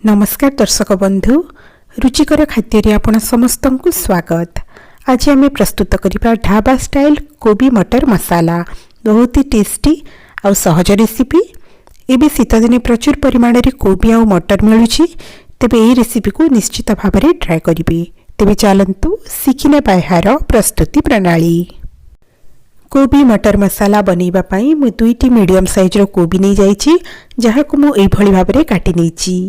नमस्कार दर्शक बंधु रुचिकर खाद्य आपण समस्त को स्वागत। आज आम प्रस्तुत करबा ढाबा स्टाइल कोबी मटर मसाला। बहुत ही टेस्टी आउ सहज रेसिपी। एबे शीत दिने प्रचुर परिमाण रे कोबी आउ मटर मिलुची, तेबे एही रेसिपी को निश्चित भाव में ट्राए करिवे। तेबे चलंतु शिखिने बाहार प्रस्तुति प्रणाली। कोबी मटर मसाला बनैबा पई मु दुईटी मीडियम साइज रो कोबी नै जाईची, जहा को मु एई भली भाव में काटी नैची।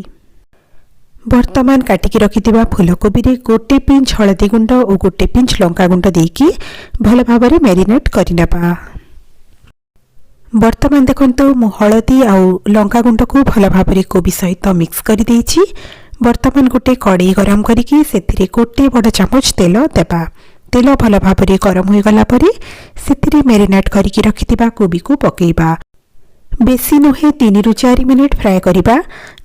वर्तमान काटिकी रखिथिबा फूलकोबी रे गोटे पिंच हळदी गुंड और गोटे पिंच लंका गुंड देकी भल भाव में मैरिनेट करिनेबा। वर्तमान देखंतु मु हळदी आउ लंका गुंड को भल भाव में कोबी सहित मिक्स करि देइछि। वर्तमान गोटे कड़ाई गरम करिकी सेथिरे गोटे बड़ चामच तेल देबा। तेल भल भाव में गरम हो गला परे सेथिरे मैरिनेट करिकी रखिथिबा कोबी को पकेइबा। बेसी नुहे 3 रु 4 मिनिट फ्राए करिबा,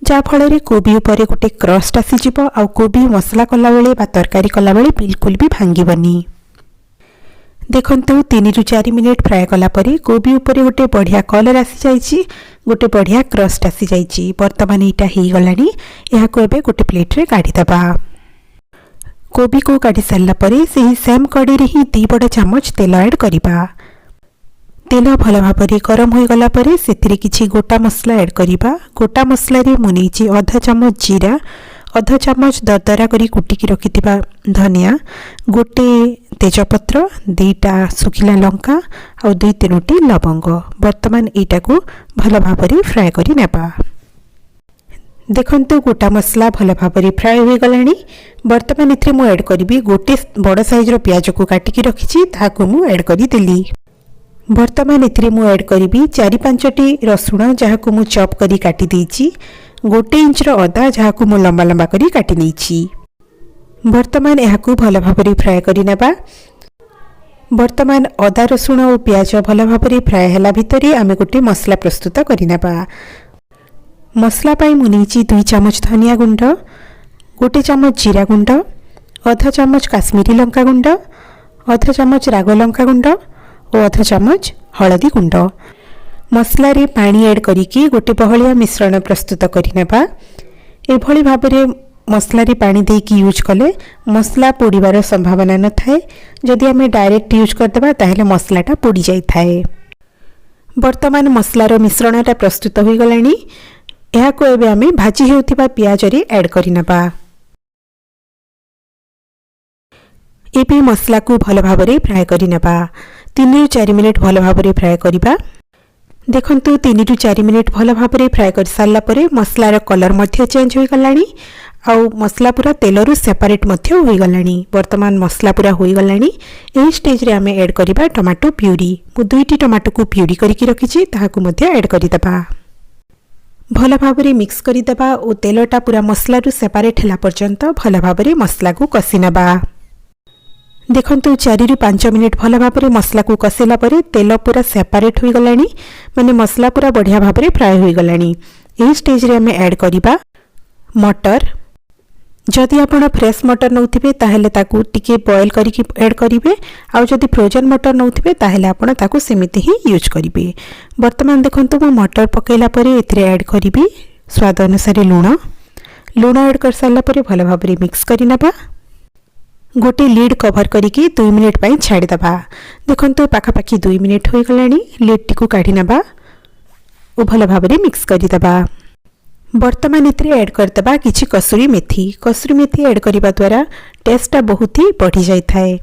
जा फल रे कोबी ऊपर गोटे क्रस्ट आसीजिबो आ कोबी मसला कला बेले बा तरकारी कला बेले बिल्कुल भी भांगीबनी। देखंतु 3 रु 4 मिनिट फ्राए कला परे कोबी ऊपर गोटे बढ़िया कलर आसी जाइछि, गोटे बढ़िया क्रस्ट आसी जाइछि। वर्तमान एटा हेई गलानी, एहा को एबे गोटे प्लेट रे काढी दबा। कोबी को काढी सारला परे सेही सेम कड़ी रे ही 2 बड़ चामच तेल ऐड करिबा। तेल भल भाव में गरम हो गला परे सेतिरे किछि गोटा मसला ऐड करिबा। गोटा मसला रे मु नेछि आधा चामच जीरा, आधा चामच दरदरा करी कुटिकी रखिथिबा धनिया, गोटे तेजपत्र, 2टा सुखिला लंका और 2-3टी लवंग। वर्तमान एटा को भल भाव में फ्राए करि नेबा। देखंतु गोटा मसला भल भाव में फ्राए हो गलानी। वर्तमान एथरे मु ऐड करिबी गोटे बड़ साइज रो प्याज को काटिकी रखिछि, ताहाको मु ऐड करि देली। वर्तमान एथिरे मु ऐड करिबी 4-5टी रसुण, जहा को मु चॉप करी काटी देइछि, गोटे इंच रो अदा, जहा को मु लंबा लंबा करी काटी नेछि। वर्तमान एहा को भल भाव में फ्राए करि नेबा। वर्तमान अदा रसुण और प्याज भल भाव में फ्राए हला भितरे आमे गोटे मसला प्रस्तुत करि नेबा। मसला पई मु नेछि 2 चामच धनिया गुंड, गोटे चामच जीरा गुंड, आधा चामच काश्मीरी लंका गुंड, आधा चामच राग लंका गुंड और आधा चामच हळदी गुंड। मसला रे पानी ऐड करिकी गोटे बहलिया मिश्रण प्रस्तुत करिनेबा। एभली भाव में मसला रे पानी देकी यूज कले मसला पोड़ीबार संभावना न थाए। जदि आमे डायरेक्ट यूज करदेबा ताहेले मसलाटा पोड़ी जाई थाए। वर्तमान मसलार मिश्रणटा प्रस्तुत हो गलानी। एहा को एबे आमे भाजी हेउथिबा प्याज रे ऐड करिनेबा। एबे मसला को भल भाव में फ्राए करिनेबा। 3 रु 4 मिनिट भल भाव में फ्राए करिबा। देखंतु 3 रु 4 मिनिट भल भाव में फ्राए कर सारला परे मसलार कलर मध्य चेंज हो गलानी आउ मसला पूरा तेल रु सेपरेट मध्य हो गलानी। वर्तमान मसला पूरा हो गलानी। एही स्टेज रे आमे ऐड करिबा टमाटो प्यूरी। मु 2टी टमाटो को प्यूरी करिकि रखिछि, ताहाकु मध्य ऐड करि दबा। भल भाव में मिक्स करि दबा ओ तेलटा पूरा मसला रु सेपरेट हला पर्यंत भल भाव में मसला को कसी नबा। देखंतु 4 रु 5 मिनिट भल भाव में मसला को कसेला परे तेल पूरा सेपरेट हो गलानी, माने मसला पूरा बढ़िया भाव में फ्राए हो गलानी। एही स्टेज रे हमें ऐड करिबा मटर। जदि आपण फ्रेश मटर नउथिबे ताहेले ताकू टिके बॉयल करिकि ऐड करिवे, आ जदि फ्रोजन मटर नउथिबे ताहेले आपण ताकू सेमिति ही यूज करिवे। वर्तमान देखंतु मु मटर पकेला परे एथिरे ऐड करिबी स्वाद अनुसार लूण ऐड कर सारला परे भल भाव में मिक्स करि नबा। गोटे लीड कवर करिकि 2 मिनिट पई छाड़ी दबा। देखंतु पाखापाखी 2 मिनिट हो गलानी। लीड टी को काढी नबा ओ भल भाव में मिक्स करि दबा। वर्तमान एथिरे ऐड कर दबा किछि कसूरी मेथी। कसूरी मेथी ऐड करिबा द्वारा टेस्टटा बहुत ही बढ़ी जाय थाए।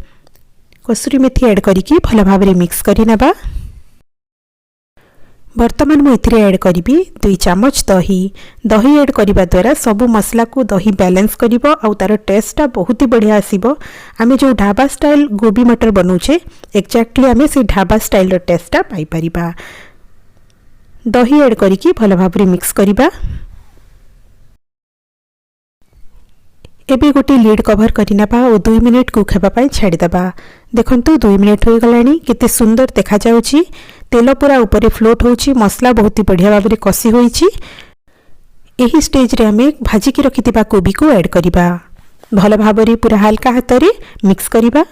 कसूरी मेथी ऐड करिकि भल भाव में मिक्स करि नबा। वर्तमान मु एथिरे ऐड करिबी 2 चामच दही। दही ऐड करिबा द्वारा सबु मसला को दही बैलेंस करिवो आ तार टेस्टटा बहुत ही बढ़िया आसीबो। आमे जो ढाबा स्टाइल गोबी मटर बनौछे एक्जेक्टली आमे से ढाबा स्टाइल रो टेस्टटा पाई परिबा। दही ऐड करिकि भल भाव में मिक्स करिबा। एबे गोटे लीड कवर करिनबा और 2 मिनिट कुक हेबा पई छाड़ी दबा। देखंतु 2 मिनिट हो गलानी। केते सुंदर देखा जाउची। तेल पूरा ऊपर फ्लोट होची, मसला बहुत ही बढ़िया भाव में कसी होईची। एही स्टेज रे हमें भाजी की रखिथिबा कोबी को ऐड करिबा। भल भाव में पूरा हल्का हाथ रे मिक्स करिबा।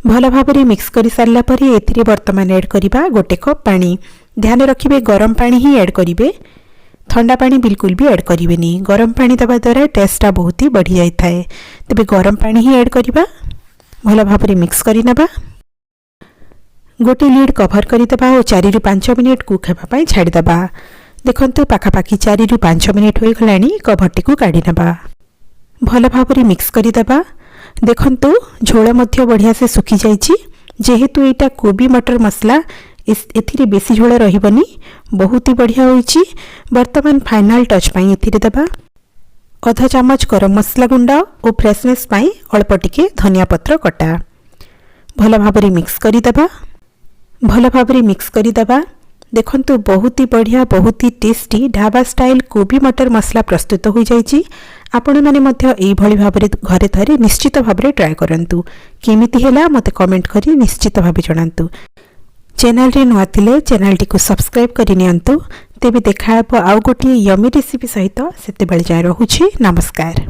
भल भाव में मिक्स कर सारला परे एथिरे वर्तमान ऐड करिबा गोटे कप पानी। ध्यान रखिए गरम पानी ही ऐड करेंगे, ठंडा पानी बिल्कुल भी ऐड करेंगे। गरम पानी देवा द्वारा टेस्टा बहुत ही बढ़ी जाए। तेरे गरम पानी ही ऐड करवा, भल भाव मिक्स करनेबा। गोटे लीड कभर करदेबा और 4 ରୁ 5 मिनिट कुक होगापाई छाड़देबा। देखंतु पाखापाखि 4 ରୁ 5 मिनिट हो गलानी, कभरटी को काढ़ी नेबा। भल भाव मिक्स करदेबा। देखंतु झोल मध्य बढ़िया से सुखी जाइछि। जेहेतु एटा कोबी मटर मसला, एथिरे बेसी झोल रहिबनी, बहुत ही बढ़िया होइछि। वर्तमान फाइनल टच पाई एथिरे देबा आधा चामच गरम मसला गुंड और फ्रेशनेस पाई अल्प टिके धनिया पत्र कटा। भल भाव मिक्स करदेबा। भल भाव मिक्स करदेबा। देखंतु बहुत ही बढ़िया, बहुत ही टेस्टी ढाबा स्टाइल कोबी मटर मसला प्रस्तुत हो जाइछि। आपण माने मध्य एई भली भाबरे घरे थरे निश्चित भाबरे ट्राई करंतु। केमिति हेला मते कमेंट करी निश्चित भाबे जणांतु। चैनल रे नुआ थिले चैनल टी को सब्सक्राइब करि नियंतु। तेबे देखा आउ गोटे यमी रेसिपी सहित सेते बेले जाय रहुछि। नमस्कार।